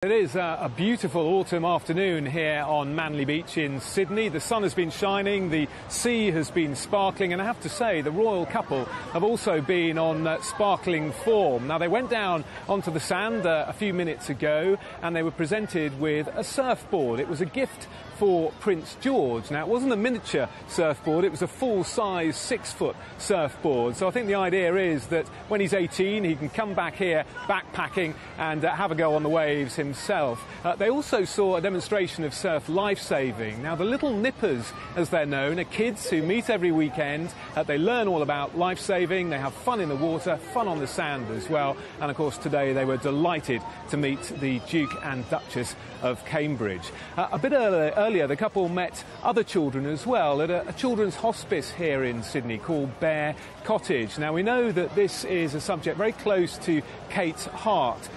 It is a beautiful autumn afternoon here on Manly Beach in Sydney. The sun has been shining, the sea has been sparkling, and I have to say the royal couple have also been on sparkling form. Now, they went down onto the sand a few minutes ago and they were presented with a surfboard. It was a gift for Prince George. Now, it wasn't a miniature surfboard, it was a full-size 6-foot surfboard. So I think the idea is that when he's 18, he can come back here backpacking and have a go on the waves himself. They also saw a demonstration of surf life-saving. Now, the Little Nippers, as they're known, are kids who meet every weekend. They learn all about life-saving, they have fun in the water, fun on the sand as well. And, of course, today they were delighted to meet the Duke and Duchess of Cambridge. A bit earlier, the couple met other children as well at a children's hospice here in Sydney called Bear Cottage. Now, we know that this is a subject very close to Kate's heart.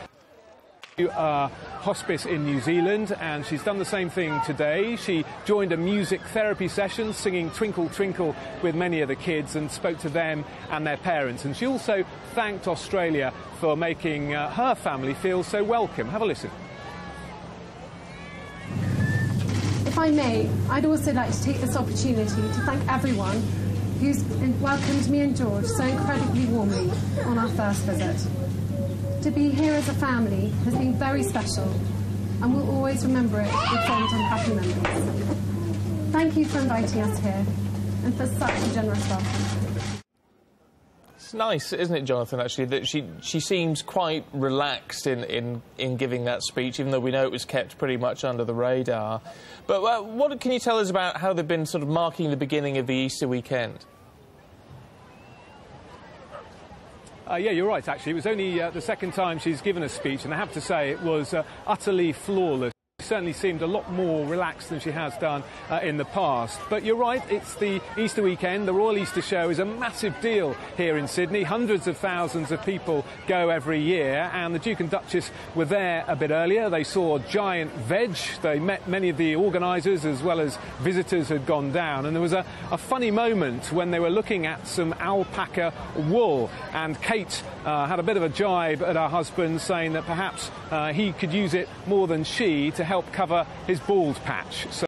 Hospice in New Zealand, and she's done the same thing today. She joined a music therapy session singing Twinkle Twinkle with many of the kids and spoke to them and their parents. And she also thanked Australia for making her family feel so welcome. Have a listen. If I may, I'd also like to take this opportunity to thank everyone who's welcomed me and George so incredibly warmly on our first visit. To be here as a family has been very special, and we'll always remember it with fond and happy memories. Thank you for inviting us here, and for such a generous welcome. It's nice, isn't it, Jonathan, actually, that she seems quite relaxed in giving that speech, even though we know it was kept pretty much under the radar. But what can you tell us about how they've been sort of marking the beginning of the Easter weekend? Yeah, you're right, actually. It was only the second time she's given a speech, and I have to say it was utterly flawless. She certainly seemed a lot more relaxed than she has done in the past. But you're right, it's the Easter weekend. The Royal Easter Show is a massive deal here in Sydney. Hundreds of thousands of people go every year, and the Duke and Duchess were there a bit earlier. They saw giant veg. They met many of the organisers as well as visitors had gone down. And there was a funny moment when they were looking at some alpaca wool, and Kate had a bit of a jibe at her husband, saying that perhaps he could use it more than she to help cover his bald patch. So